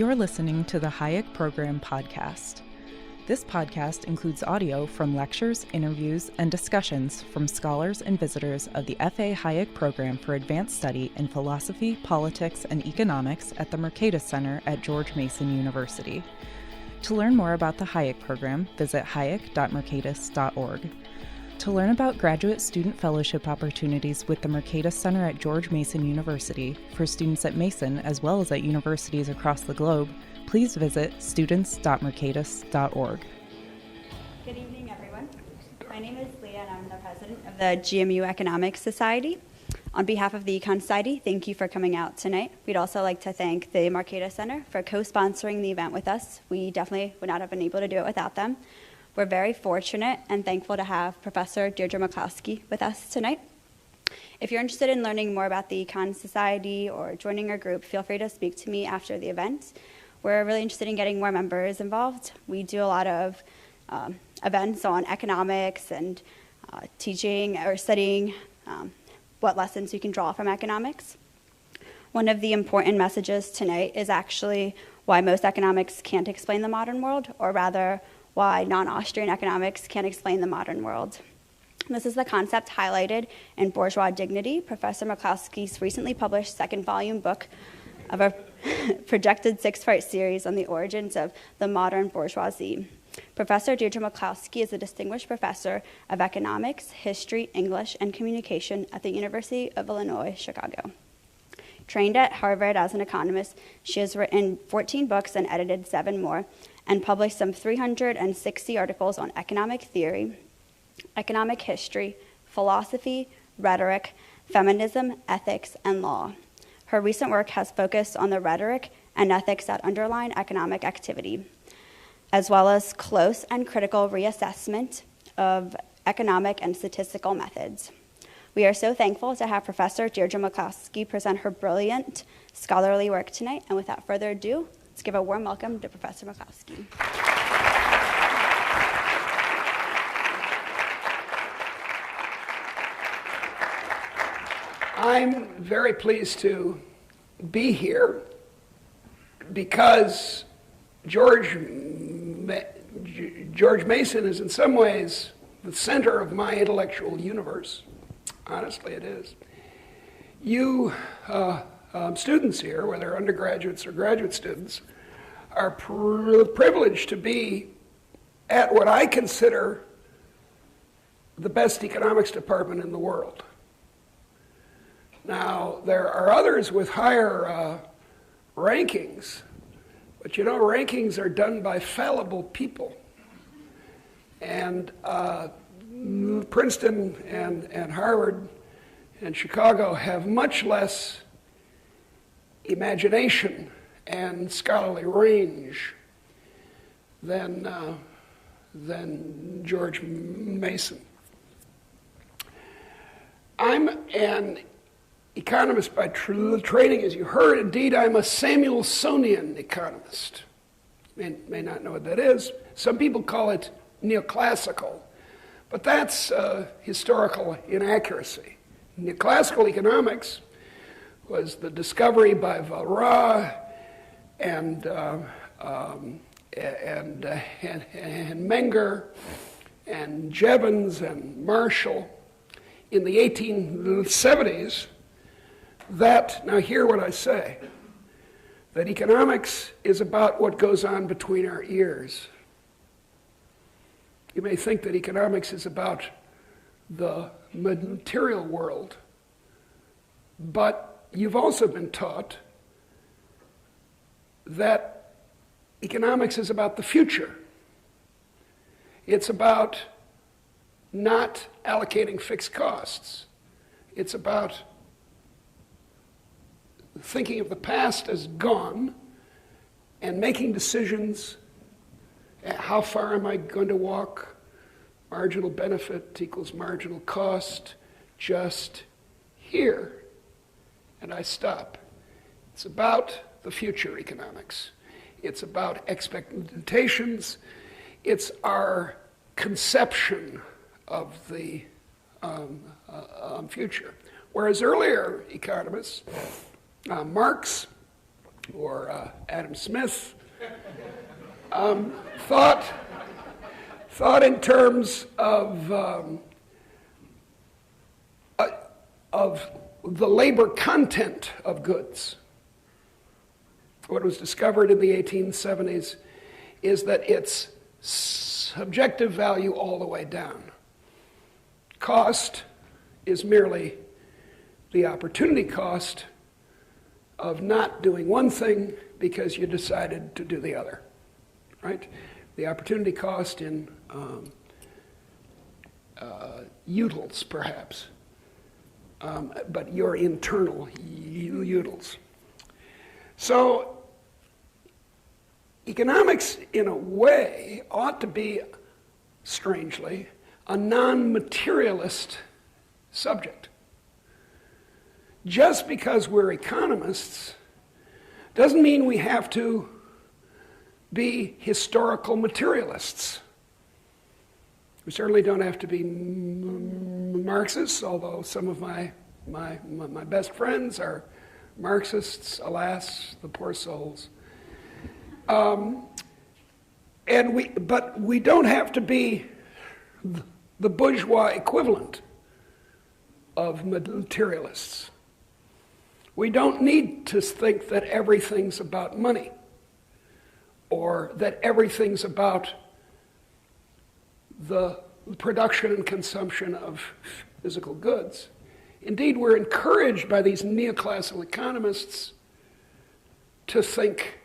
You're listening to the Hayek Program podcast. This podcast includes audio from lectures, interviews, and discussions from scholars and visitors of the F.A. Hayek Program for Advanced Study in Philosophy, Politics, and Economics at the Mercatus Center at George Mason University. To learn more about the Hayek Program, visit hayek.mercatus.org. To learn about graduate student fellowship opportunities with the Mercatus Center at George Mason University for students at Mason as well as at universities across the globe, please visit students.mercatus.org. Good evening, everyone. My name is Leah, and I'm the president of the GMU Economics Society. On behalf of the Econ Society, thank you for coming out tonight. We'd also like to thank the Mercatus Center for co-sponsoring the event with us. We definitely would not have been able to do it without them. We're very fortunate and thankful to have Professor Deirdre McCloskey with us tonight. If you're interested in learning more about the Econ Society or joining our group, feel free to speak to me after the event. We're really interested in getting more members involved. We do a lot of events on economics and teaching or studying what lessons you can draw from economics. One of the important messages tonight is actually why most economics can't explain the modern world, or rather, why non-Austrian economics can't explain the modern world. This is the concept highlighted in Bourgeois Dignity, Professor McCloskey's recently published second volume book of a projected 6-part series on the origins of the modern bourgeoisie. Professor Deirdre McCloskey is a distinguished professor of economics, history, English, and communication at the University of Illinois, Chicago. Trained at Harvard as an economist, she has written 14 books and edited 7 more, and published some 360 articles on economic theory, economic history, philosophy, rhetoric, feminism, ethics, and law. Her recent work has focused on the rhetoric and ethics that underlie economic activity, as well as close and critical reassessment of economic and statistical methods. We are so thankful to have Professor Deirdre McCloskey present her brilliant scholarly work tonight, and without further ado, let's give a warm welcome to Professor McCloskey. I'm very pleased to be here because George Mason is in some ways the center of my intellectual universe. Honestly, it is. You students here, whether undergraduates or graduate students, are privileged to be at what I consider the best economics department in the world. Now, there are others with higher rankings, but you know, rankings are done by fallible people. And Princeton and Harvard and Chicago have much less imagination and scholarly range than George Mason. I'm an economist by training, as you heard. Indeed, I'm a Samuelsonian economist. You may not know what that is. Some people call it neoclassical, but that's historical inaccuracy. Neoclassical economics was the discovery by Valra and Menger and Jevons and Marshall in the 1870s that, now hear what I say, that economics is about what goes on between our ears. You may think that economics is about the material world, but you've also been taught that economics is about the future. It's about not allocating fixed costs. It's about thinking of the past as gone and making decisions. How far am I going to walk? Marginal benefit equals marginal cost. Just here. And I stop. It's about the future economics. It's about expectations. It's our conception of the future. Whereas earlier economists, Marx or Adam Smith, thought in terms of the labor content of goods. What was discovered in the 1870s is that it's subjective value all the way down. Cost is merely the opportunity cost of not doing one thing because you decided to do the other, right? The opportunity cost in utils, perhaps, but your internal utils. So economics, in a way, ought to be, strangely, a non-materialist subject. Just because we're economists doesn't mean we have to be historical materialists. We certainly don't have to be Marxists, although some of my best friends are Marxists, alas, the poor souls. But we don't have to be the bourgeois equivalent of materialists. We don't need to think that everything's about money or that everything's about the production and consumption of physical goods. Indeed, we're encouraged by these neoclassical economists to think,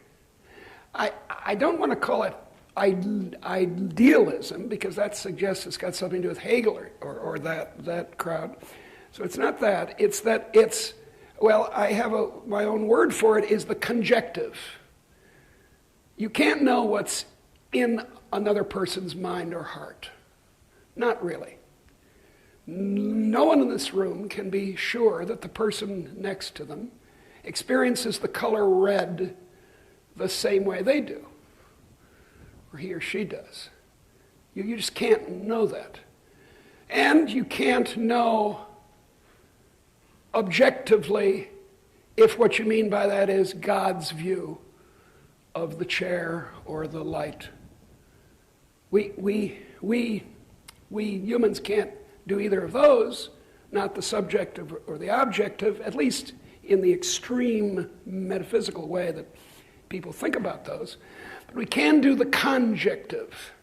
I don't want to call it idealism, because that suggests it's got something to do with Hegel or that crowd. So it's not that. It's that it's, well, I have my own word for it, is the conjective. You can't know what's in another person's mind or heart. Not really. No one in this room can be sure that the person next to them experiences the color red the same way they do, or he or she does. You just can't know that. And you can't know objectively if what you mean by that is God's view of the chair or the light. We humans can't do either of those, not the subjective or the objective, at least in the extreme metaphysical way that people think about those. But we can do the conjective,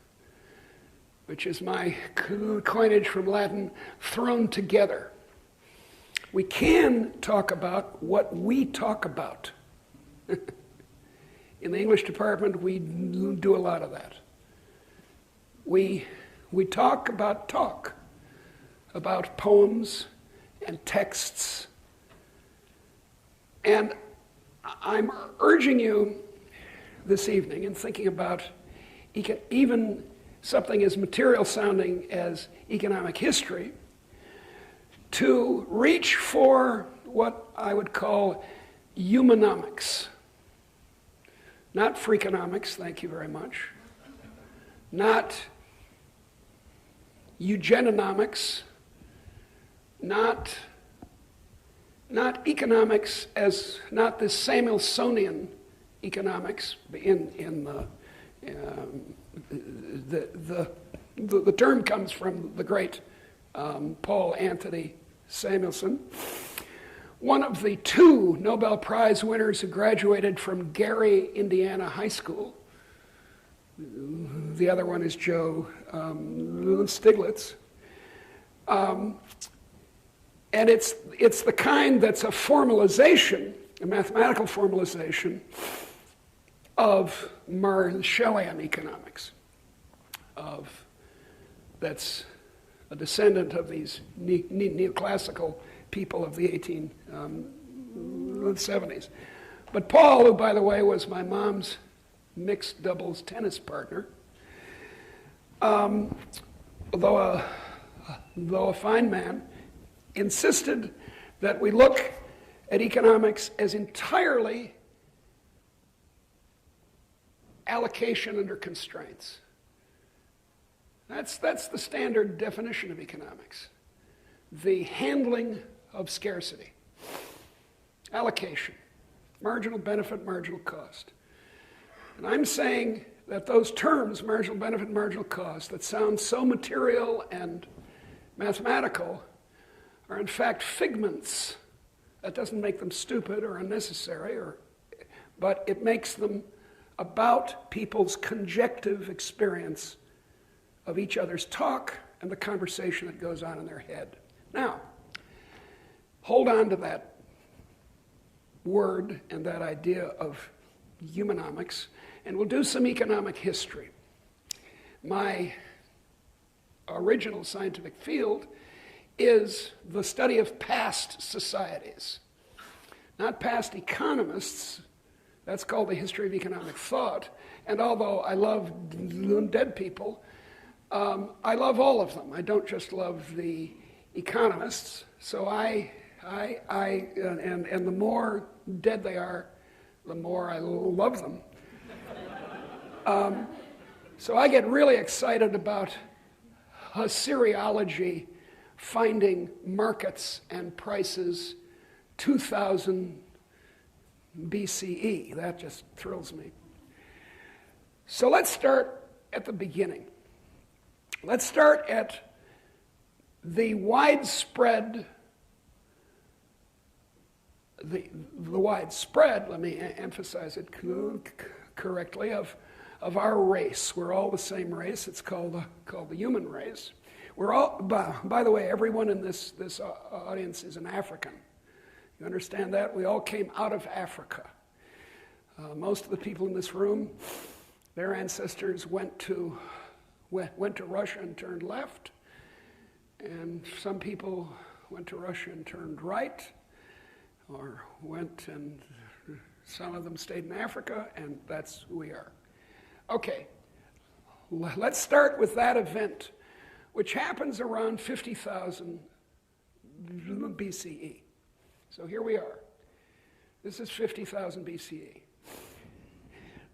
which is my coinage from Latin, thrown together. We can talk about what we talk about. In the English department, we do a lot of that. We talk about poems and texts. And I'm urging you this evening, in thinking about even something as material sounding as economic history, to reach for what I would call humanomics. Not freakonomics, thank you very much. Not eugenomics. Not economics as not this Samuelsonian economics in the term comes from the great Paul Anthony Samuelson, one of the two Nobel Prize winners who graduated from Gary, Indiana High School. The other one is Joe Stiglitz. And it's the kind that's a formalization, a mathematical formalization of Marshallian economics, that's a descendant of these neoclassical people of the 1870s. But Paul, who, by the way, was my mom's mixed doubles tennis partner, although a fine man, insisted that we look at economics as entirely allocation under constraints. That's the standard definition of economics. The handling of scarcity. Allocation. marginal benefit, marginal cost. And I'm saying that those terms, marginal benefit, marginal cost, that sound so material and mathematical, are in fact figments. That doesn't make them stupid or unnecessary, but it makes them about people's conjective experience of each other's talk and the conversation that goes on in their head. Now, hold on to that word and that idea of humanomics, and we'll do some economic history. My original scientific field is the study of past societies, not past economists. That's called the history of economic thought. And although I love dead people, I love all of them. I don't just love the economists. So and the more dead they are, the more I love them. So I get really excited about seriology finding markets and prices 2000 BCE. That just thrills me. So let's start at the beginning. Let's start at the widespread, let me emphasize it correctly, of our race. We're all the same race. It's called the human race. We're all, by the way, everyone in this audience is an African. You understand that? We all came out of Africa. Most of the people in this room, their ancestors went to Russia and turned left, and some people went to Russia and turned right, or some of them stayed in Africa, and that's who we are. Okay, let's start with that event, which happens around 50,000 BCE. So here we are. This is 50,000 BCE.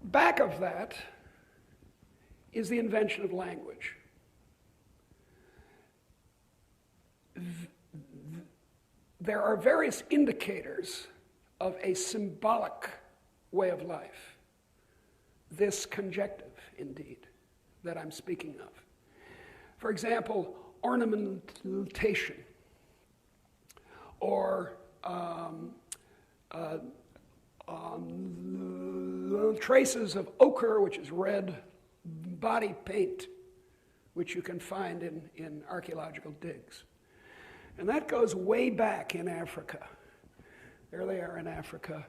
Back of that is the invention of language. There are various indicators of a symbolic way of life. This conjective, indeed, that I'm speaking of. For example, ornamentation, or traces of ochre, which is red body paint, which you can find in archaeological digs. And that goes way back in Africa. There they are in Africa,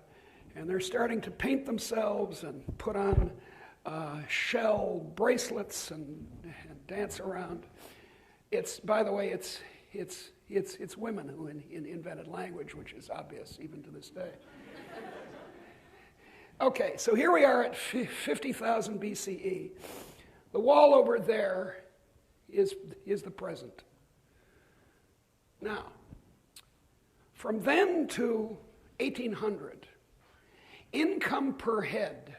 and they're starting to paint themselves and put on shell bracelets and dance around. By the way, it's women who invented language, which is obvious even to this day. Okay, so here we are at 50,000 BCE. The wall over there is the present. Now, from then to 1800, income per head,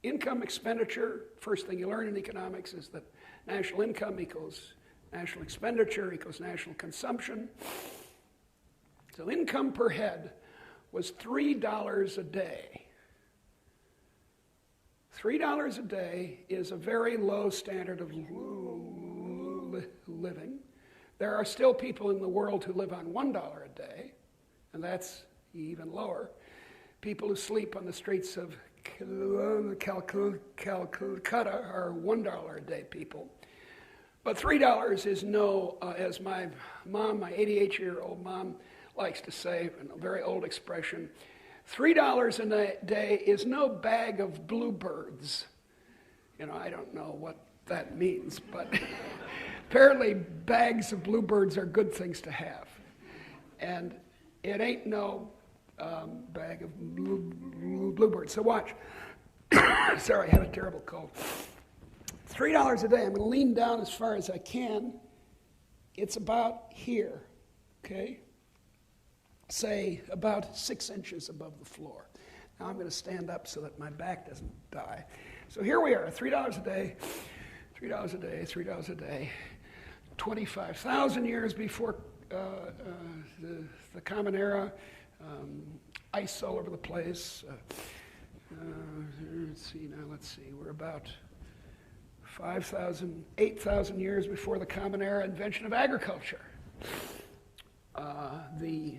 income expenditure, first thing you learn in economics is that national income equals national expenditure equals national consumption. So income per head was $3 a day. $3 a day is a very low standard of living. There are still people in the world who live on $1 a day, and that's even lower. People who sleep on the streets of Calcutta are $1 a day people. But $3 is as my mom, my 88-year-old mom, likes to say, a very old expression, $3 a day is no bag of bluebirds. I don't know what that means, but apparently bags of bluebirds are good things to have. And it ain't no bag of bluebirds. So watch. Sorry, I have a terrible cold. $3 a day. I'm going to lean down as far as I can. It's about here, okay? Say about 6 inches above the floor. Now I'm going to stand up so that my back doesn't die. So here we are, $3 a day, $3 a day, $3 a day. 25,000 years before the Common Era, ice all over the place. Let's see, we're about 5,000, 8,000 years before the Common Era invention of agriculture. The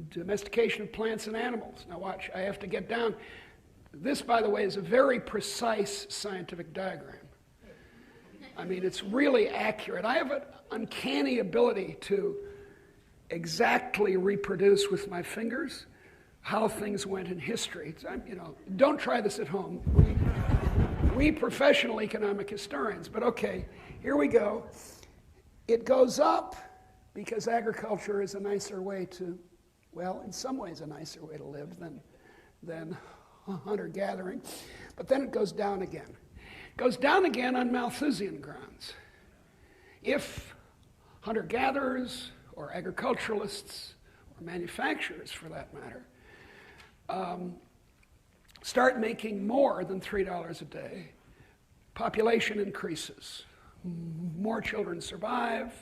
domestication of plants and animals. Now watch, I have to get down. This, by the way, is a very precise scientific diagram. I mean, it's really accurate. I have an uncanny ability to exactly reproduce with my fingers how things went in history. Don't try this at home. We professional economic historians, but okay, here we go. It goes up because agriculture is a nicer way to, well, in some ways a nicer way to live than hunter-gathering. But then it goes down again. It goes down again on Malthusian grounds. If hunter-gatherers or agriculturalists or manufacturers, for that matter, start making more than $3 a day, population increases. More children survive.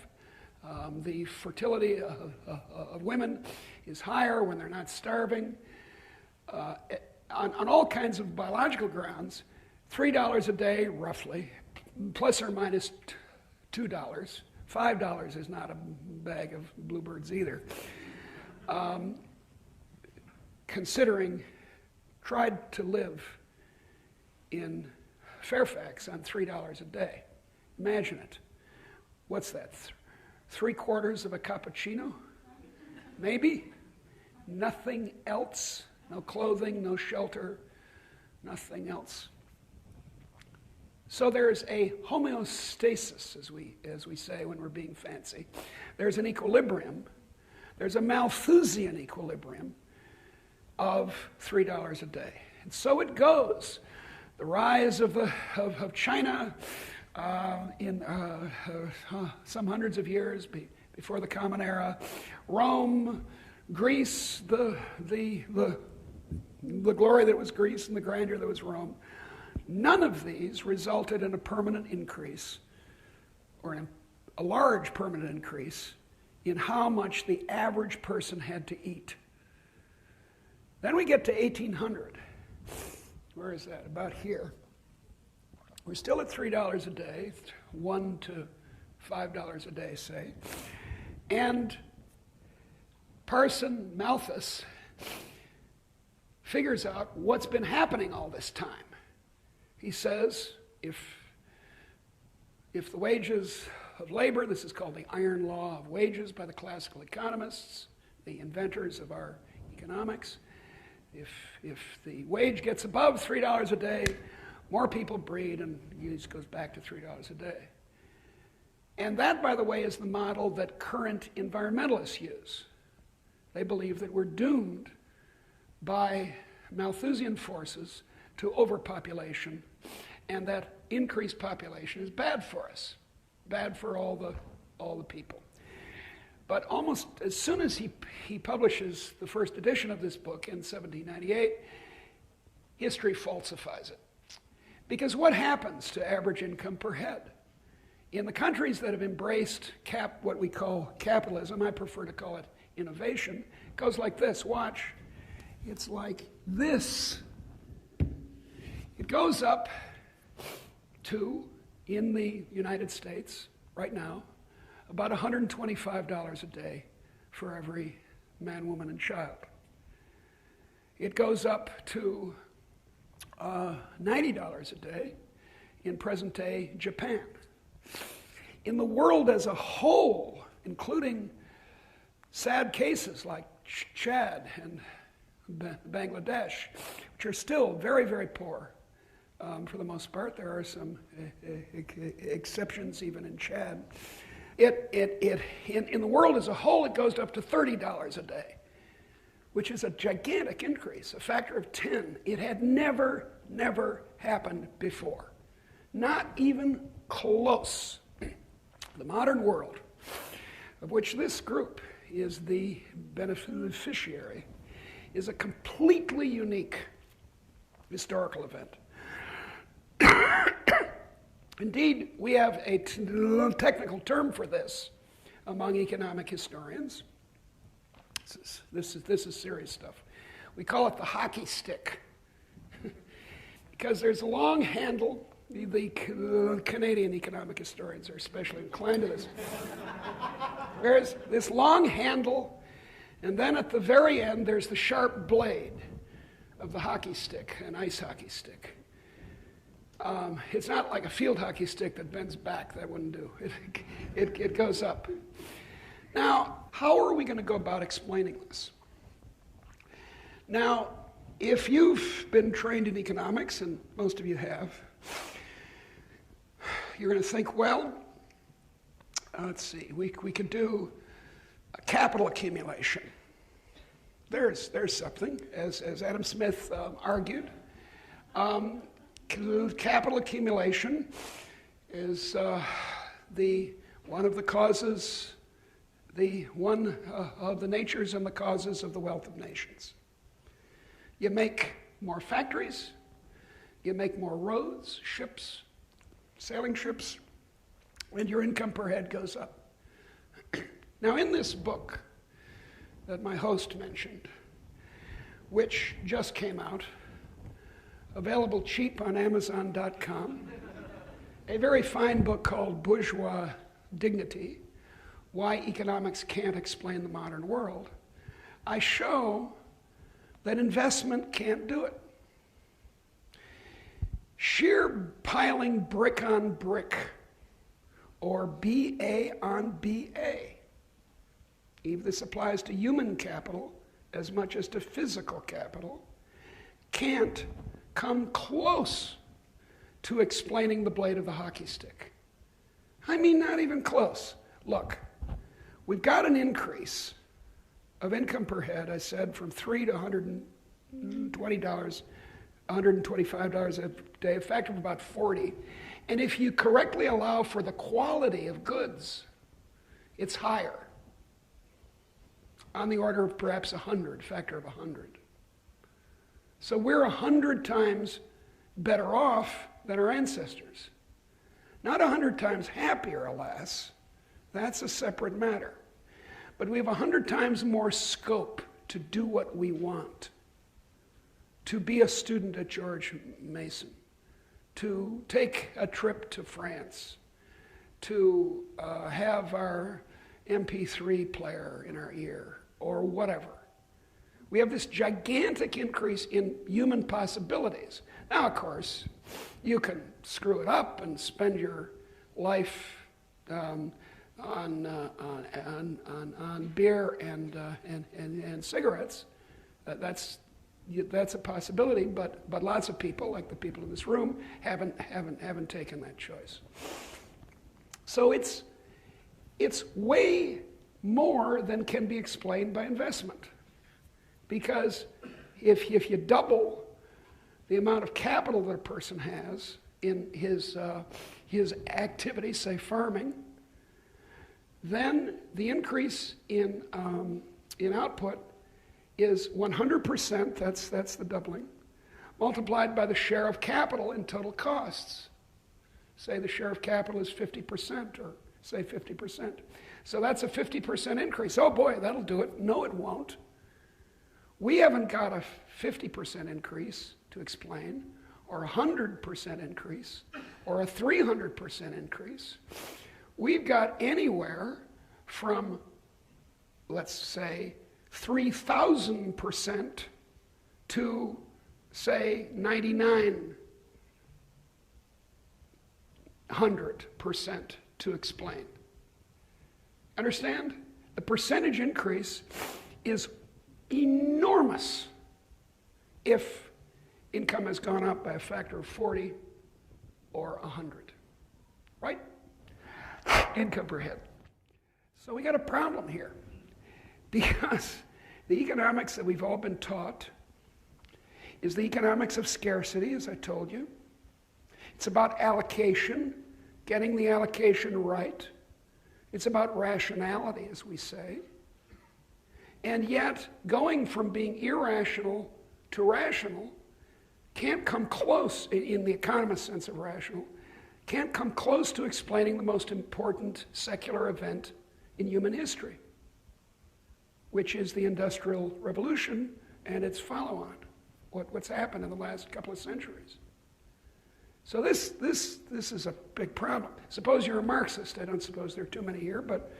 The fertility of women is higher when they're not starving. On all kinds of biological grounds, $3 a day, roughly, plus or minus $2. $5 is not a bag of bluebirds either. Considering tried to live in Fairfax on $3 a day. Imagine it. What's that? 3/4 of a cappuccino? Maybe? Nothing else. No clothing, no shelter, nothing else. So there's a homeostasis, as we say when we're being fancy. There's an equilibrium. There's a Malthusian equilibrium of $3 a day. And so it goes. The rise of China in some hundreds of years before the Common Era, Rome, Greece, the glory that was Greece and the grandeur that was Rome. None of these resulted in a permanent increase, or in a large permanent increase, in how much the average person had to eat. Then we get to 1800. Where is that? About here. We're still at $3 a day, $1 to $5 a day, say. And Parson Malthus figures out what's been happening all this time. He says, if the wages of labor, this is called the iron law of wages by the classical economists, the inventors of our economics, if the wage gets above $3 a day, more people breed, and it goes back to $3 a day. And that, by the way, is the model that current environmentalists use. They believe that we're doomed by Malthusian forces to overpopulation, and that increased population is bad for us, bad for all the people. But almost as soon as he publishes the first edition of this book in 1798, history falsifies it. Because what happens to average income per head? In the countries that have embraced what we call capitalism, I prefer to call it innovation, it goes like this. Watch. It's like this. It goes up to, in the United States right now, about $125 a day for every man, woman, and child. It goes up to $90 a day in present-day Japan. In the world as a whole, including sad cases like Chad and Bangladesh, which are still very, very poor for the most part. There are some exceptions even in Chad. In the world as a whole, it goes up to $30 a day, which is a gigantic increase, a factor of 10. It had never happened before. Not even close. The modern world, of which this group is the beneficiary, is a completely unique historical event. Indeed, we have a technical term for this among economic historians. This is serious stuff. We call it the hockey stick because there's a long handle. The Canadian economic historians are especially inclined to this. There's this long handle, and then at the very end, there's the sharp blade of the hockey stick, an ice hockey stick. It's not like a field hockey stick that bends back. That wouldn't do. It goes up. Now, how are we going to go about explaining this? Now, if you've been trained in economics, and most of you have, you're going to think, well, let's see, we could do a capital accumulation. There's something, as Adam Smith argued. Capital accumulation is one of the causes, one of the natures and the causes of the wealth of nations. You make more factories, you make more roads, ships, sailing ships, and your income per head goes up. Now, in this book that my host mentioned, which just came out, available cheap on Amazon.com, a very fine book called Bourgeois Dignity, Why Economics Can't Explain the Modern World, I show that investment can't do it. Sheer piling brick on brick, or BA on BA, even this applies to human capital as much as to physical capital, can't come close to explaining the blade of the hockey stick. I mean, not even close. Look, we've got an increase of income per head, I said, from $3 to $120, $125 a day, a factor of about 40. And if you correctly allow for the quality of goods, it's higher, on the order of perhaps 100, factor of 100. So we're 100 times better off than our ancestors. Not 100 times happier, alas. That's a separate matter. But we have 100 times more scope to do what we want. To be a student at George Mason. To take a trip to France. To have our MP3 player in our ear. Or whatever. We have this gigantic increase in human possibilities. Now, of course, you can screw it up and spend your life on beer and cigarettes. That's a possibility, but lots of people, like the people in this room, haven't taken that choice. So it's way more than can be explained by investment. Because if you double the amount of capital that a person has in his activity, say farming, then the increase in output is 100%, that's the doubling, multiplied by the share of capital in total costs. Say the share of capital is 50%, or say 50%. So that's a 50% increase. Oh boy, that'll do it. No, it won't. We haven't got a 50% increase to explain, or a 100% increase, or a 300% increase. We've got anywhere from, let's say, 3,000% to, say, 9,900% to explain. Understand? The percentage increase is enormous if income has gone up by a factor of 40 or 100, right? Income per head. So we got a problem here because the economics that we've all been taught is the economics of scarcity, as I told you. It's about allocation, getting the allocation right. It's about rationality, as we say. And yet, going from being irrational to rational can't come close, in the economist's sense of rational, can't come close to explaining the most important secular event in human history, which is the Industrial Revolution and its follow-on, what's happened in the last couple of centuries. So this is a big problem. Suppose you're a Marxist. I don't suppose there are too many here, but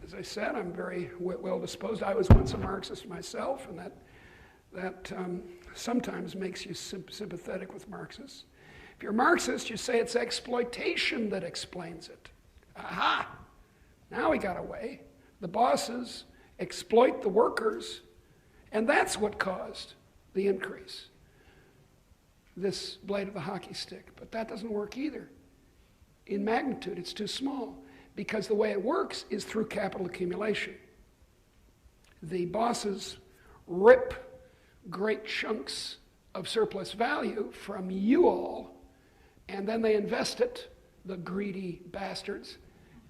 as I said, I'm very well disposed. I was once a Marxist myself, and that sometimes makes you sympathetic with Marxists. If you're a Marxist, you say it's exploitation that explains it. Aha! Now we got away. The bosses exploit the workers, and that's what caused the increase. This blade of the hockey stick. But that doesn't work either. In magnitude, it's too small, because the way it works is through capital accumulation. The bosses rip great chunks of surplus value from you all, and then they invest it, the greedy bastards,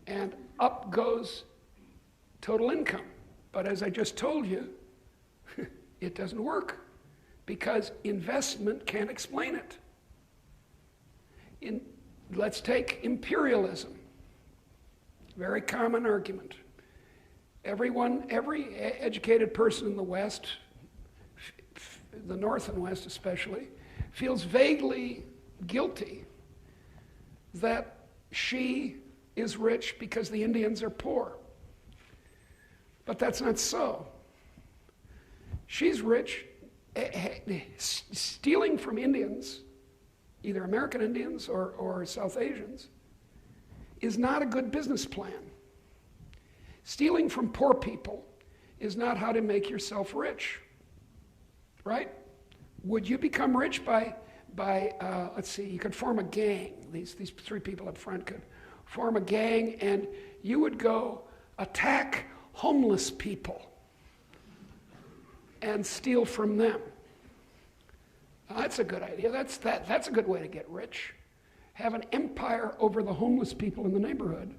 and up goes total income. But as I just told you, it doesn't work, because investment can't explain it. Let's take imperialism. Very common argument. Every educated person in the West, the North and West especially, feels vaguely guilty that she is rich because the Indians are poor. But that's not so. She's rich. Stealing from Indians, either American Indians or South Asians, is not a good business plan. Stealing from poor people is not how to make yourself rich, right? Would you become rich by let's see, you could form a gang. These three people up front could form a gang, and you would go attack homeless people and steal from them. That's a good idea. That's a good way to get rich. Have an empire over the homeless people in the neighborhood.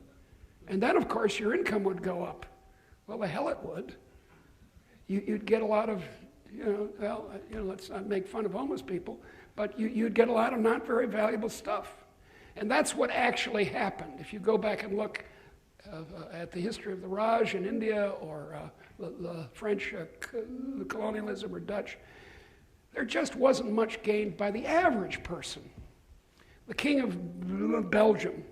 And then, of course, your income would go up. Well, the hell it would. You'd get a lot of, let's not make fun of homeless people, but you'd get a lot of not very valuable stuff. And that's what actually happened. If you go back and look at the history of the Raj in India, or the French colonialism, or Dutch, there just wasn't much gained by the average person. The king of Belgium,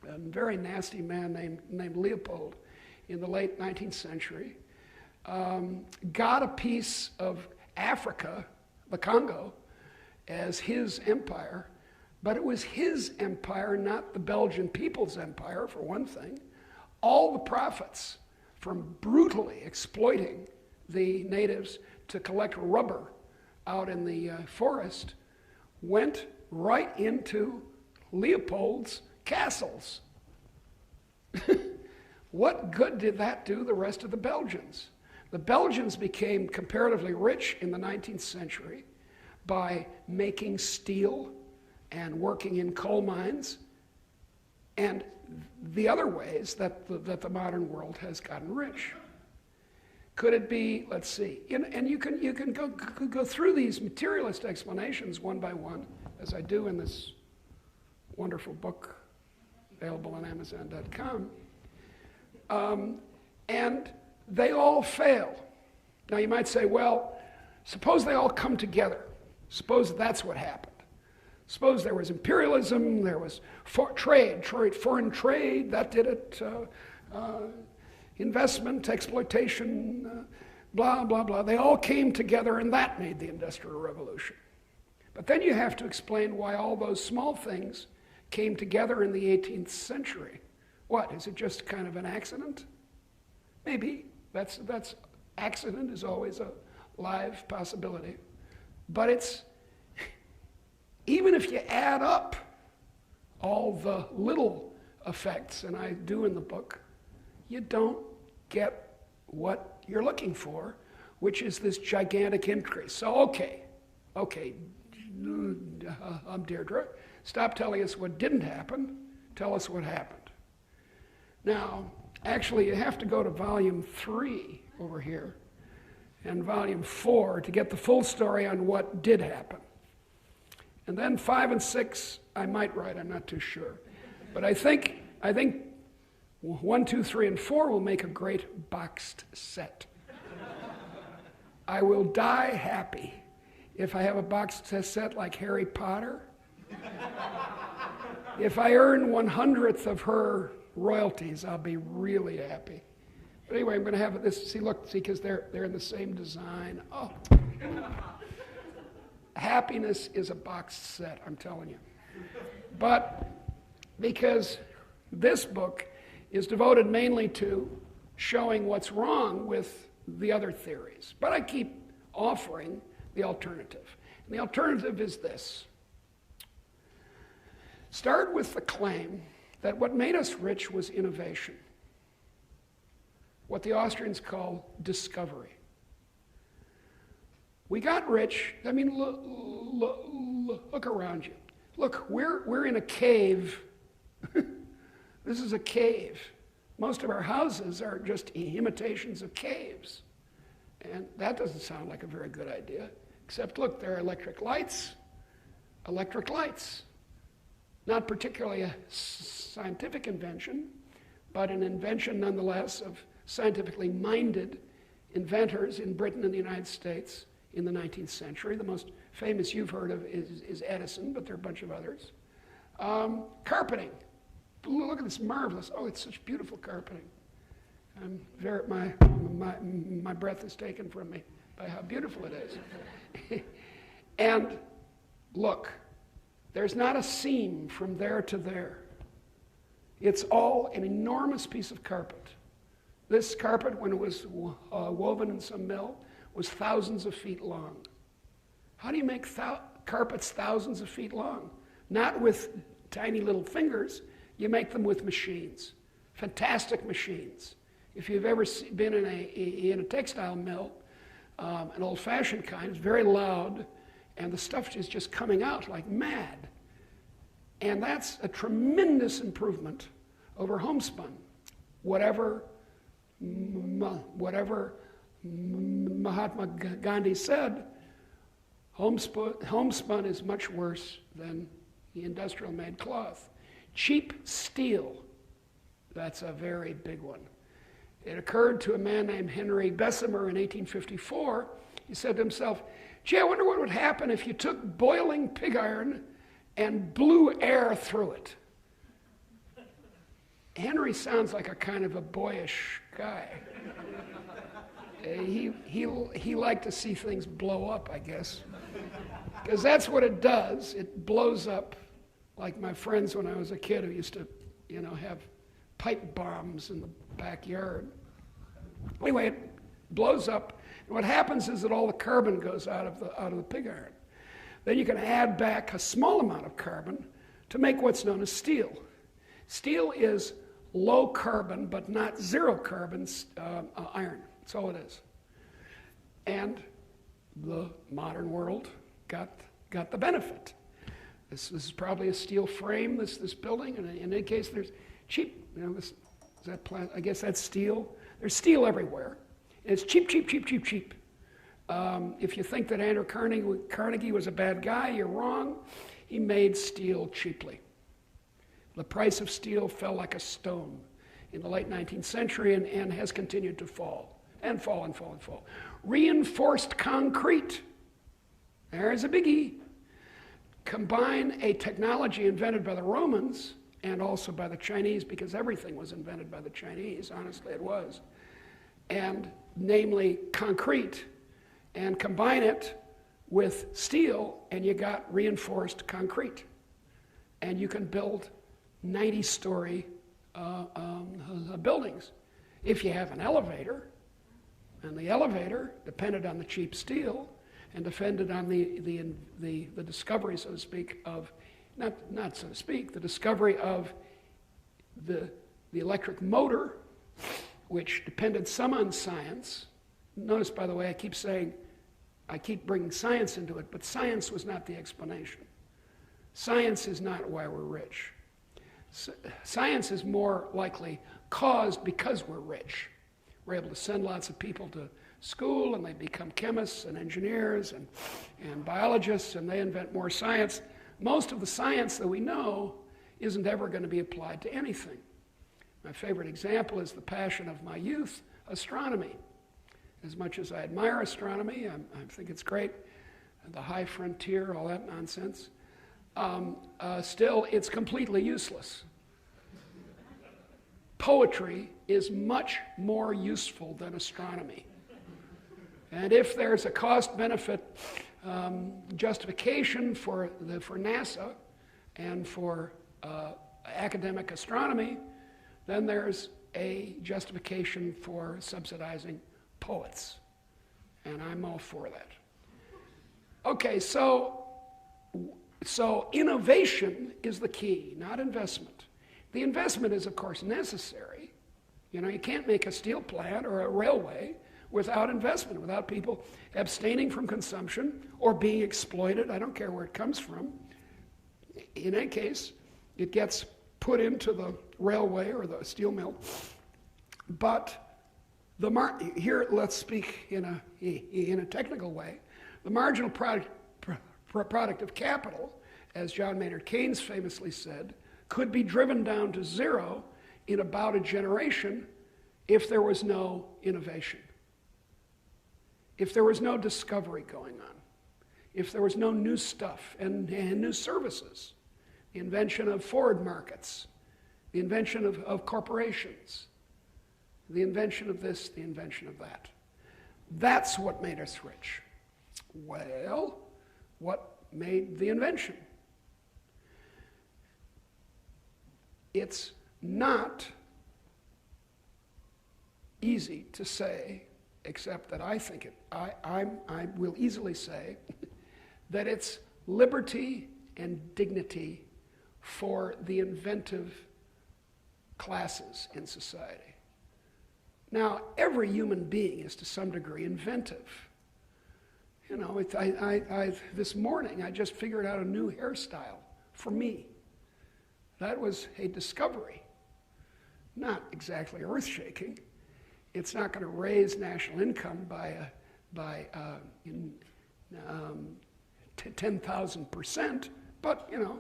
a very nasty man named Leopold, in the late 19th century, got a piece of Africa, the Congo, as his empire, but it was his empire, not the Belgian people's empire, for one thing. All the profits from brutally exploiting the natives to collect rubber out in the forest went right into Leopold's castles. What good did that do the rest of the Belgians? The Belgians became comparatively rich in the 19th century by making steel and working in coal mines, and the other ways that the modern world has gotten rich. Could it be, let's see, and you can go through these materialist explanations one by one, as I do in this wonderful book available on Amazon.com, and they all fail. Now you might say, well, suppose they all come together. Suppose that's what happened. Suppose there was imperialism, there was foreign trade, that did it, investment, exploitation, blah, blah, blah. They all came together, and that made the Industrial Revolution. But then you have to explain why all those small things came together in the 18th century. What, is it just kind of an accident? Maybe. That's accident is always a live possibility. But it's, even if you add up all the little effects, and I do in the book, you don't get what you're looking for, which is this gigantic increase. So, okay, I'm Deirdre. Stop telling us what didn't happen. Tell us what happened. Now, actually, you have to go to volume 3 over here and volume 4 to get the full story on what did happen. And then 5 and 6, I might write, I'm not too sure. But I think 1, 2, 3, and 4 will make a great boxed set. I will die happy if I have a box set like Harry Potter. If I earn 1/100th of her royalties, I'll be really happy. But anyway, I'm going to have this. See, because they're in the same design. Oh, happiness is a box set, I'm telling you. But because this book is devoted mainly to showing what's wrong with the other theories, but I keep offering the alternative. And the alternative is this. Start with the claim that what made us rich was innovation, what the Austrians call discovery. We got rich. I mean, look around you. Look, we're in a cave. This is a cave. Most of our houses are just imitations of caves. And that doesn't sound like a very good idea. Except, look, there are electric lights. Electric lights. Not particularly a scientific invention, but an invention nonetheless of scientifically minded inventors in Britain and the United States in the 19th century. The most famous you've heard of is Edison, but there are a bunch of others. Carpeting. Look at this marvelous, it's such beautiful carpeting. My breath is taken from me by how beautiful it is. And look, there's not a seam from there to there. It's all an enormous piece of carpet. This carpet, when it was woven in some mill, was thousands of feet long. How do you make carpets thousands of feet long? Not with tiny little fingers. You make them with machines, fantastic machines. If you've ever been in a textile mill, an old-fashioned kind, it's very loud, and the stuff is just coming out like mad. And that's a tremendous improvement over homespun. Whatever Mahatma Gandhi said, homespun is much worse than the industrial-made cloth. Cheap steel, that's a very big one. It occurred to a man named Henry Bessemer in 1854. He said to himself, gee, I wonder what would happen if you took boiling pig iron and blew air through it. Henry sounds like a kind of a boyish guy. He liked to see things blow up, I guess. Because that's what it does. It blows up, like my friends when I was a kid who used to, have pipe bombs in the backyard. Anyway, it blows up. And what happens is that all the carbon goes out of the pig iron. Then you can add back a small amount of carbon to make what's known as steel. Steel is low carbon, but not zero carbon iron. That's all it is. And the modern world got the benefit. This is probably a steel frame, this building, and in any case, there's cheap, I guess that's steel. There's steel everywhere. And it's cheap, cheap, cheap, cheap, cheap. If you think that Andrew Carnegie was a bad guy, you're wrong. He made steel cheaply. The price of steel fell like a stone in the late 19th century and has continued to fall, and fall, and fall, and fall. Reinforced concrete. There's a biggie. Combine a technology invented by the Romans and also by the Chinese, because everything was invented by the Chinese, honestly it was, and namely concrete, and combine it with steel, and you got reinforced concrete. And you can build 90-story buildings. If you have an elevator, and the elevator depended on the cheap steel, and depended on the discovery, so to speak, of, not so to speak, the discovery of the electric motor, which depended some on science. Notice, by the way, I keep bringing science into it, but science was not the explanation. Science is not why we're rich. Science is more likely caused because we're rich. We're able to send lots of people to school, and they become chemists and engineers and biologists, and they invent more science. Most of the science that we know isn't ever going to be applied to anything. My favorite example is the passion of my youth, astronomy. as much as I admire astronomy, I think it's great, the high frontier, all that nonsense, still it's completely useless. Poetry is much more useful than astronomy. And if there's a cost-benefit justification for NASA and for academic astronomy, then there's a justification for subsidizing poets. And I'm all for that. Okay, so innovation is the key, not investment. The investment is, of course, necessary. You know, you can't make a steel plant or a railway without investment, without people abstaining from consumption or being exploited. I don't care where it comes from. In any case, it gets put into the railway or the steel mill. But here, let's speak in a technical way. The marginal product of capital, as John Maynard Keynes famously said, could be driven down to zero in about a generation if there was no innovation, if there was no discovery going on, if there was no new stuff and new services, the invention of forward markets, the invention of corporations, the invention of this, the invention of that. That's what made us rich. Well, what made the invention? It's not easy to say, except that I think I will easily say that it's liberty and dignity for the inventive classes in society. Now, every human being is to some degree inventive. You know, this morning I just figured out a new hairstyle for me. That was a discovery. Not exactly earth-shaking. It's not going to raise national income by 10,000%, but, you know,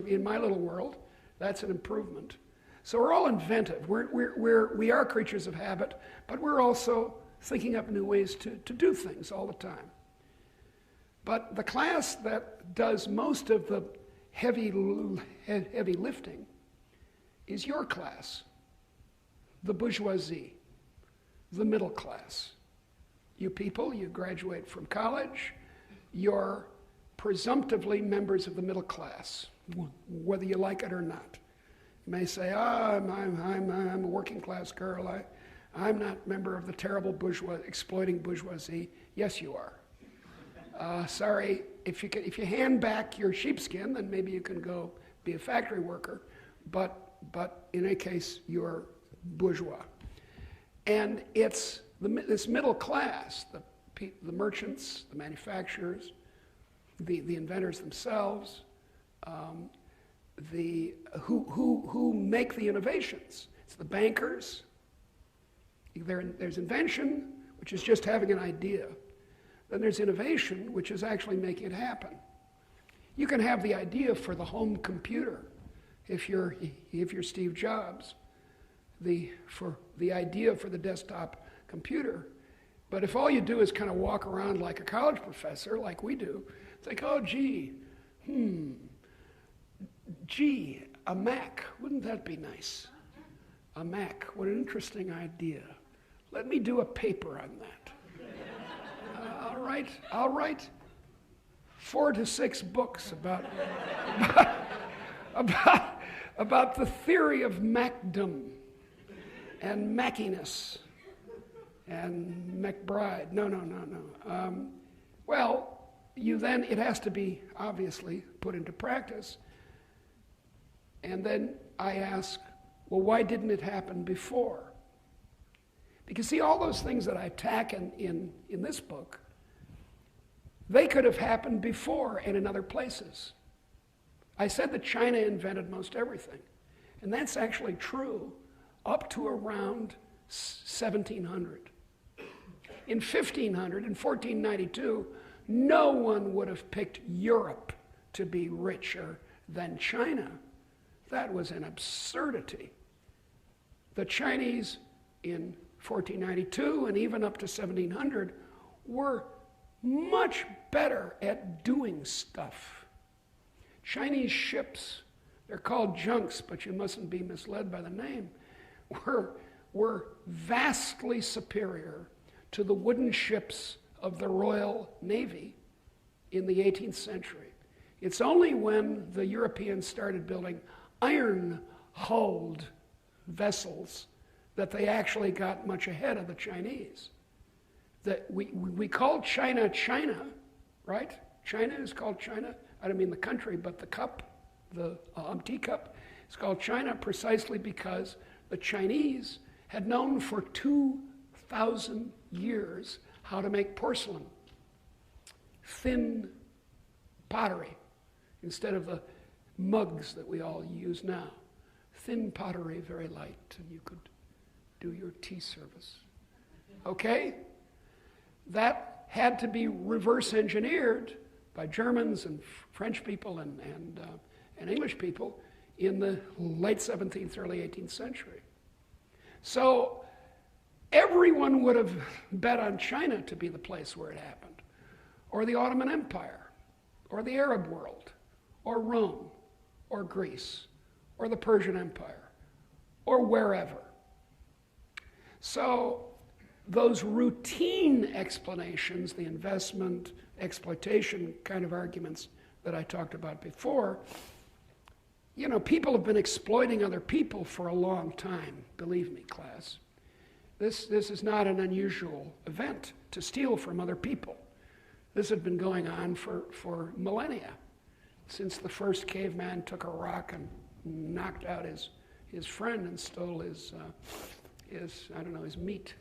in my little world, that's an improvement. So we're all inventive. We are creatures of habit, but we're also thinking up new ways to do things all the time. But the class that does most of the heavy lifting is your class, the bourgeoisie, the middle class. You people, you graduate from college, you're presumptively members of the middle class, whether you like it or not. You may say, I'm a working class girl. I'm not a member of the terrible exploiting bourgeoisie. Yes, you are. Sorry, if you hand back your sheepskin, then maybe you can go be a factory worker. But in any case, you're bourgeois. And it's this middle class, the merchants, the manufacturers, the inventors themselves, who make the innovations. It's the bankers. There's invention, which is just having an idea. Then there's innovation, which is actually making it happen. You can have the idea for the home computer if you're Steve Jobs, for the idea for the desktop computer. But if all you do is kind of walk around like a college professor, like we do, it's like, oh, gee, a Mac, wouldn't that be nice? A Mac, what an interesting idea. Let me do a paper on that. I'll write 4 to 6 books about the theory of Macdom and Mackiness and McBride. No. Well, it has to be obviously put into practice. And then I ask, well, why didn't it happen before? Because see, all those things that I attack in this book, they could have happened before and in other places. I said that China invented most everything. And that's actually true up to around 1700. In 1500, in 1492, no one would have picked Europe to be richer than China. That was an absurdity. The Chinese in 1492 and even up to 1700 were much better at doing stuff. Chinese ships, they're called junks, but you mustn't be misled by the name, were vastly superior to the wooden ships of the Royal Navy in the 18th century. It's only when the Europeans started building iron-hulled vessels that they actually got much ahead of the Chinese. That we call China, China, right? China is called China. I don't mean the country, but the cup, the teacup, is called China precisely because the Chinese had known for 2,000 years how to make porcelain. Thin pottery, instead of the mugs that we all use now. Thin pottery, very light, and you could do your tea service. Okay? That had to be reverse engineered by Germans and French people and English people in the late 17th, early 18th century. So everyone would have bet on China to be the place where it happened, or the Ottoman Empire, or the Arab world, or Rome, or Greece, or the Persian Empire, or wherever. So those routine explanations, the investment, exploitation kind of arguments that I talked about before, you know, people have been exploiting other people for a long time, believe me, class. This is not an unusual event to steal from other people. This had been going on for millennia, since the first caveman took a rock and knocked out his friend and stole his meat.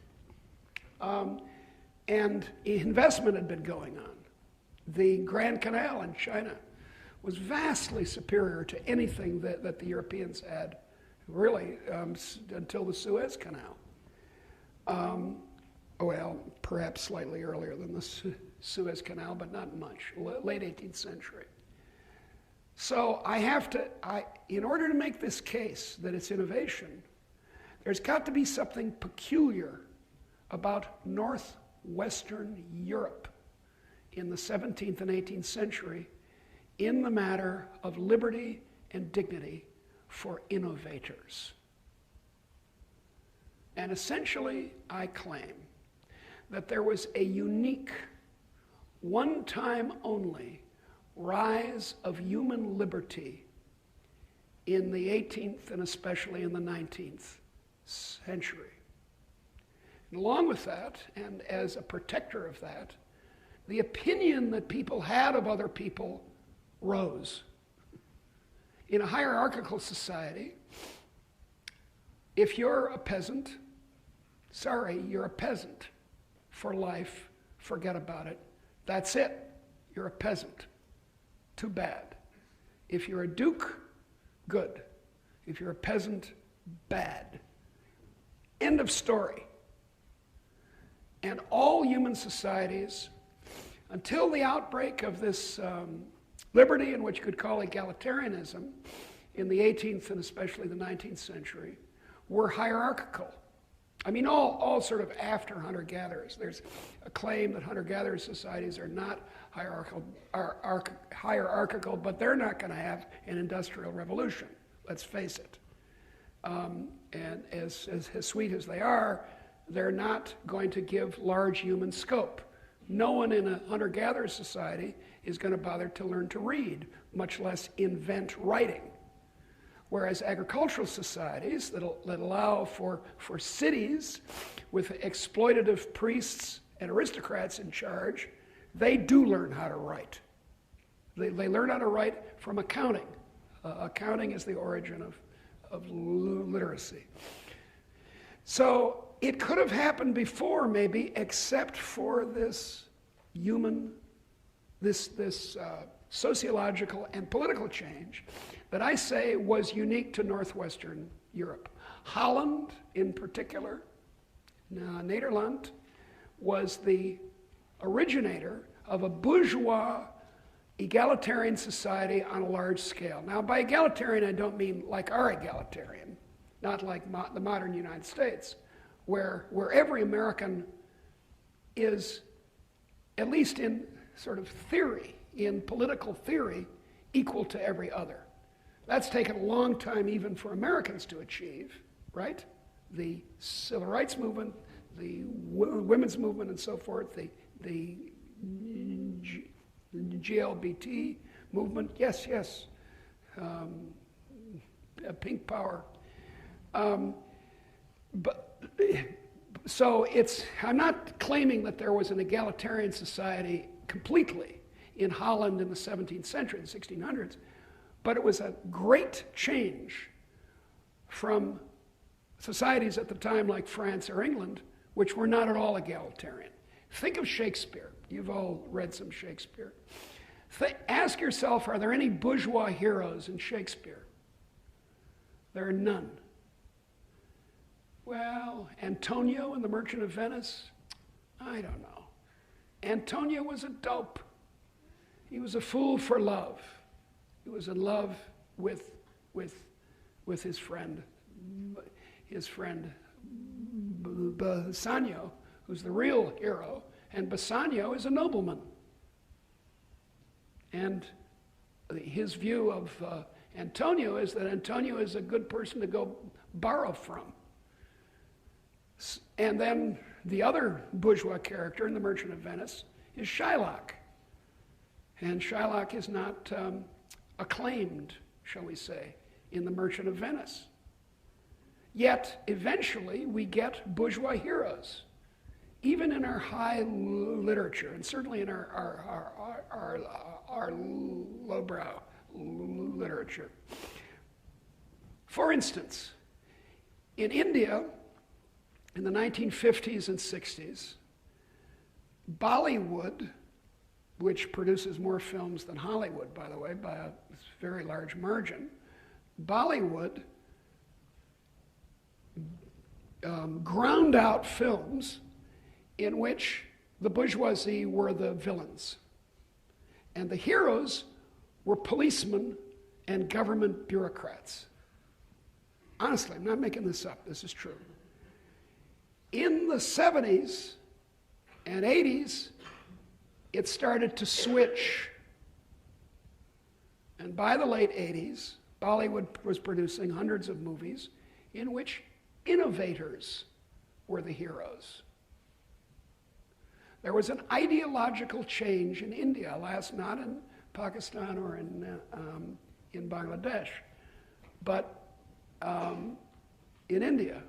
And investment had been going on. The Grand Canal in China was vastly superior to anything that the Europeans had, really, until the Suez Canal. Well, perhaps slightly earlier than the Suez Canal, but not much, late 18th century. So in order to make this case that it's innovation, there's got to be something peculiar about northwestern Europe in the 17th and 18th century in the matter of liberty and dignity for innovators. And essentially, I claim that there was a unique, one-time only rise of human liberty in the 18th and especially in the 19th century. And along with that, and as a protector of that, the opinion that people had of other people rose. In a hierarchical society, if you're a peasant, sorry, you're a peasant for life, forget about it. That's it. You're a peasant. Too bad. If you're a duke, good. If you're a peasant, bad. End of story. And all human societies, until the outbreak of this liberty, in which you could call egalitarianism, in the 18th and especially the 19th century, were hierarchical. I mean, all sort of after hunter-gatherers. There's a claim that hunter-gatherer societies are not hierarchical, but they're not going to have an industrial revolution. Let's face it. And as sweet as they are, they're not going to give large human scope. No one in a hunter-gatherer society is going to bother to learn to read, much less invent writing. Whereas agricultural societies that allow for cities with exploitative priests and aristocrats in charge, they do learn how to write. They learn how to write from accounting. Accounting is the origin of literacy. So it could have happened before, maybe, except for this sociological and political change that I say was unique to northwestern Europe. Holland, in particular, Nederland, was the originator of a bourgeois egalitarian society on a large scale. Now, by egalitarian, I don't mean like our egalitarian, not like the modern United States, where every American is, at least in sort of theory, in political theory, equal to every other. That's taken a long time even for Americans to achieve, right? The civil rights movement, the women's movement and so forth, the GLBT movement, yes, pink power. So I'm not claiming that there was an egalitarian society completely in Holland in the 17th century, the 1600s, but it was a great change from societies at the time like France or England, which were not at all egalitarian. Think of Shakespeare. You've all read some Shakespeare. Ask yourself, are there any bourgeois heroes in Shakespeare? There are none. Well, Antonio in The Merchant of Venice? I don't know. Antonio was a dope. He was a fool for love. He was in love with his friend Bassanio, who's the real hero, and Bassanio is a nobleman. And his view of Antonio is that Antonio is a good person to go borrow from. And then the other bourgeois character in The Merchant of Venice is Shylock. And Shylock is not acclaimed, shall we say, in The Merchant of Venice. Yet, eventually, we get bourgeois heroes, even in our high literature, and certainly in our lowbrow literature. For instance, in India, in the 1950s and 60s, Bollywood, which produces more films than Hollywood, by the way, by a very large margin, Bollywood ground out films in which the bourgeoisie were the villains. And the heroes were policemen and government bureaucrats. Honestly, I'm not making this up, this is true. In the 70s and 80s, it started to switch. And by the late 80s, Bollywood was producing hundreds of movies in which innovators were the heroes. There was an ideological change in India, not in Pakistan or in Bangladesh, but in India.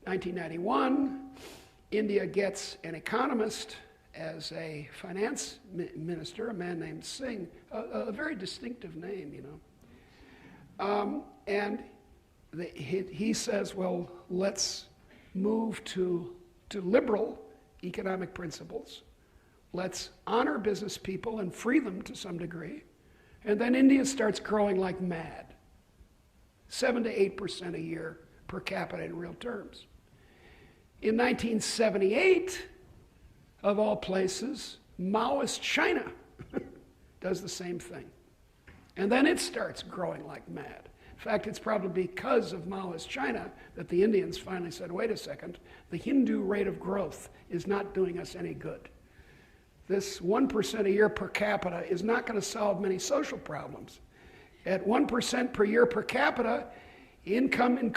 1991, India gets an economist as a finance minister, a man named Singh, a very distinctive name, you know. And he says, well, let's move to liberal economic principles. Let's honor business people and free them to some degree. And then India starts growing like mad, 7 to 8% a year per capita in real terms. In 1978, of all places, Maoist China does the same thing. And then it starts growing like mad. In fact, it's probably because of Maoist China that the Indians finally said, wait a second, the Hindu rate of growth is not doing us any good. This 1% a year per capita is not going to solve many social problems. At 1% per year per capita, income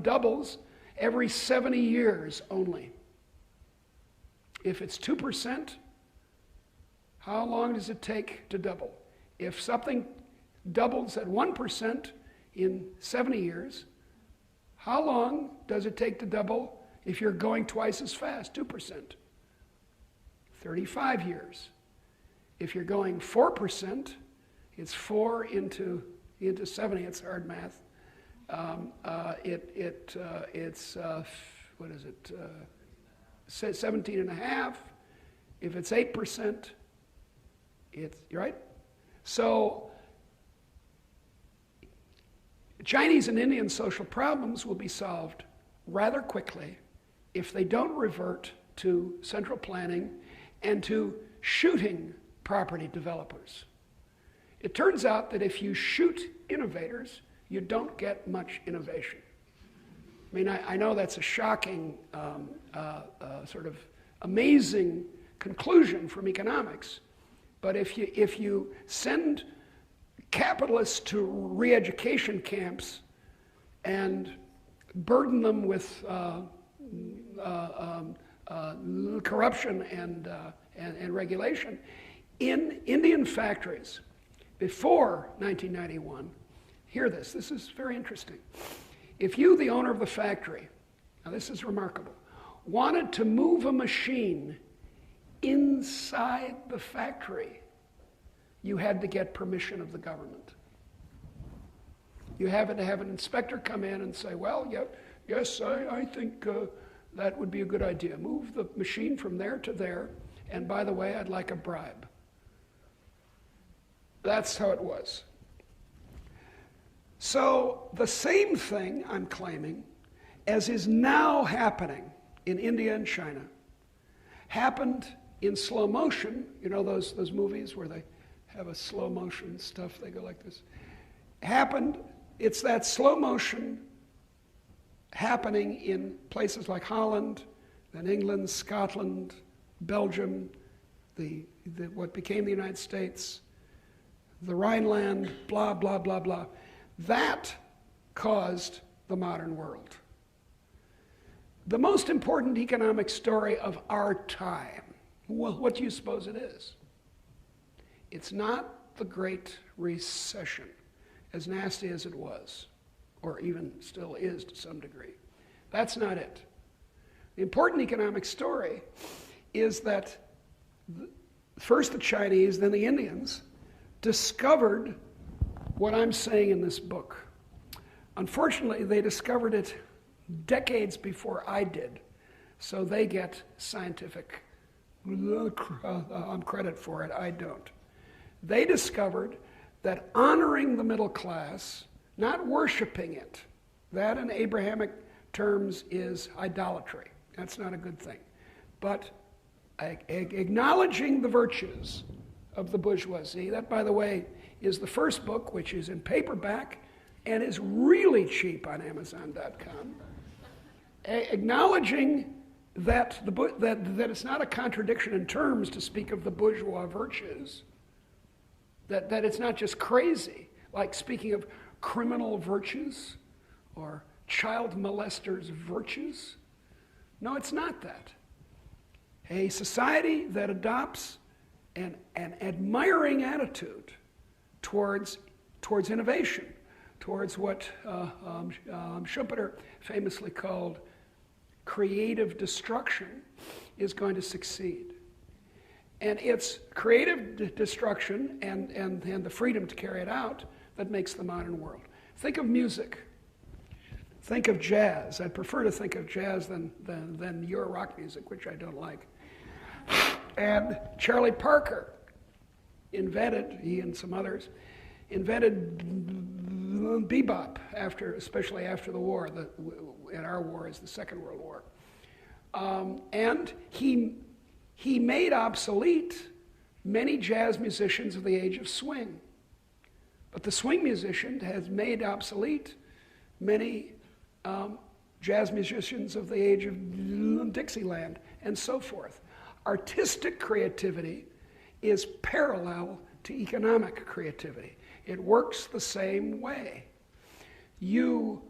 doubles every 70 years only. If it's 2%, how long does it take to double? If something doubles at 1% in 70 years, how long does it take to double if you're going twice as fast, 2%? 35 years. If you're going 4%, it's 4 into 70, it's hard math. It's 17 and a half. If it's 8%, it's, right? So Chinese and Indian social problems will be solved rather quickly if they don't revert to central planning and to shooting property developers. It turns out that if you shoot innovators, you don't get much innovation. I mean, I know that's a shocking, sort of amazing conclusion from economics, but if you send capitalists to re-education camps and burden them with corruption and regulation, in Indian factories before 1991, hear this, this is very interesting. If you, the owner of the factory, now this is remarkable, wanted to move a machine inside the factory, you had to get permission of the government. You had to have an inspector come in and say, well, yes, I think that would be a good idea. Move the machine from there to there, and by the way, I'd like a bribe. That's how it was. So the same thing, I'm claiming, as is now happening in India and China, happened in slow motion. You know those movies where they have a slow motion stuff, they go like this? It's that slow motion happening in places like Holland, then England, Scotland, Belgium, what became the United States, the Rhineland, blah, blah, blah, blah. That caused the modern world. The most important economic story of our time, well, what do you suppose it is? It's not the Great Recession, as nasty as it was, or even still is to some degree. That's not it. The important economic story is that first the Chinese, then the Indians, discovered what I'm saying in this book. Unfortunately, they discovered it decades before I did, so they get scientific credit for it, I don't. They discovered that honoring the middle class, not worshiping it, that in Abrahamic terms is idolatry. That's not a good thing. But acknowledging the virtues of the bourgeoisie, that, by the way, is the first book, which is in paperback and is really cheap on Amazon.com. Acknowledging that it's not a contradiction in terms to speak of the bourgeois virtues, that it's not just crazy, like speaking of criminal virtues or child molesters' virtues. No, it's not that. A society that adopts an admiring attitude towards innovation, towards what Schumpeter famously called creative destruction, is going to succeed. And it's creative destruction and the freedom to carry it out that makes the modern world. Think of music. Think of jazz. I'd prefer to think of jazz than your rock music, which I don't like. And Charlie Parker invented, he and some others, invented bebop, especially after the war. And our war is the Second World War. And he made obsolete many jazz musicians of the age of swing. But the swing musician has made obsolete many jazz musicians of the age of Dixieland, and so forth. Artistic creativity is parallel to economic creativity. It works the same way. Your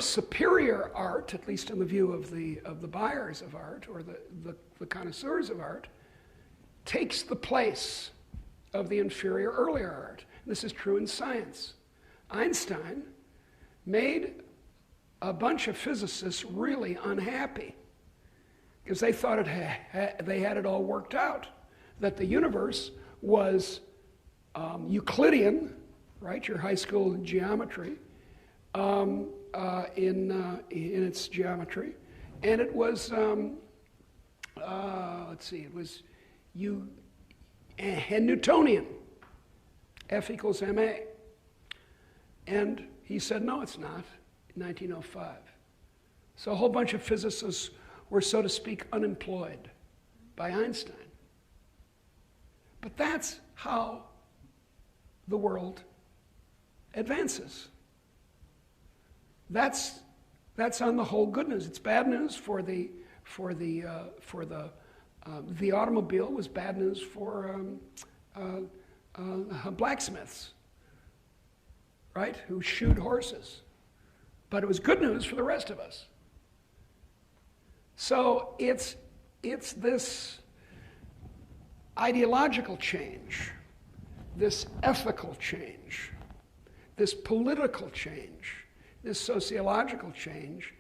superior art, at least in the view of the buyers of art or the connoisseurs of art, takes the place of the inferior earlier art. This is true in science. Einstein made a bunch of physicists really unhappy because they thought they had it all worked out, that the universe was Euclidean, right, your high school geometry, in its geometry, and it was, it was Newtonian, F equals ma. And he said, no, it's not, in 1905. So a whole bunch of physicists were, so to speak, unemployed by Einstein. But that's how the world advances. That's on the whole good news. It's bad news for the automobile was bad news for blacksmiths, right? Who shoed horses, but it was good news for the rest of us. So it's this ideological change, this ethical change, this political change, this sociological change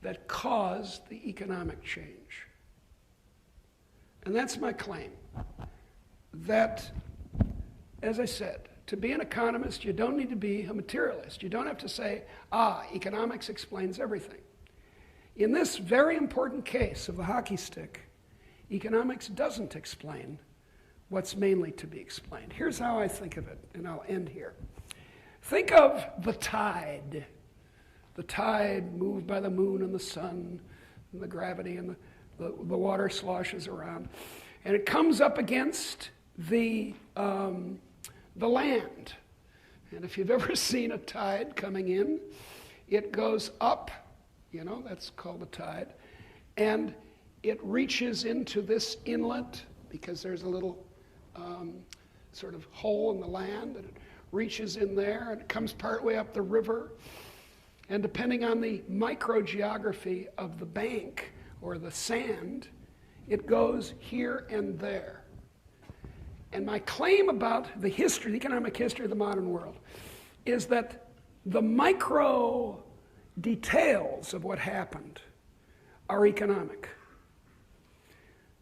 that caused the economic change. And that's my claim, that, as I said, to be an economist, you don't need to be a materialist. You don't have to say, economics explains everything. In this very important case of the hockey stick, economics doesn't explain what's mainly to be explained. Here's how I think of it, and I'll end here. Think of the tide moved by the moon and the sun and the gravity, and the water sloshes around, and it comes up against the land. And if you've ever seen a tide coming in, it goes up, that's called a tide, and it reaches into this inlet because there's a little sort of hole in the land, and it reaches in there, and it comes partway up the river, and depending on the microgeography of the bank or the sand, it goes here and there. And my claim about the economic history of the modern world, is that the micro details of what happened are economic.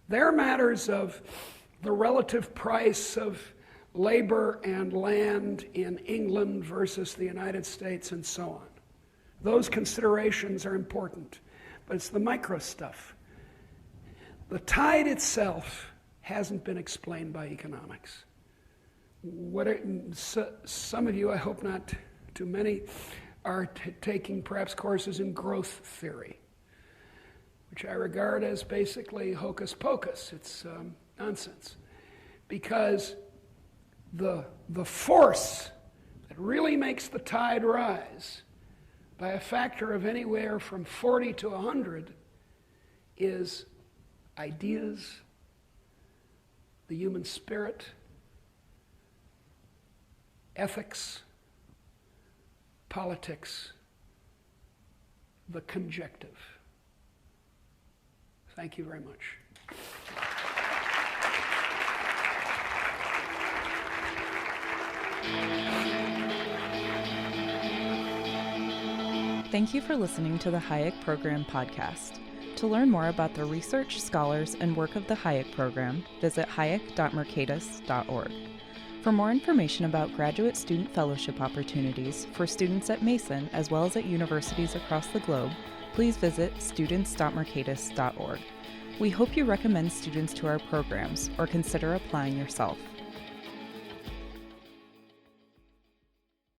They're matters of the relative price of labor and land in England versus the United States and so on. Those considerations are important, but it's the micro stuff. The tide itself hasn't been explained by economics. Some of you, I hope not too many, are taking perhaps courses in growth theory, which I regard as basically hocus pocus. It's nonsense. Because the force that really makes the tide rise by a factor of anywhere from 40 to 100 is ideas, the human spirit, ethics, politics, the conjective. Thank you very much. Thank you for listening to the Hayek Program podcast. To learn more about the research, scholars, and work of the Hayek Program, visit hayek.mercatus.org. For more information about graduate student fellowship opportunities for students at Mason as well as at universities across the globe, please visit students.mercatus.org. We hope you recommend students to our programs or consider applying yourself.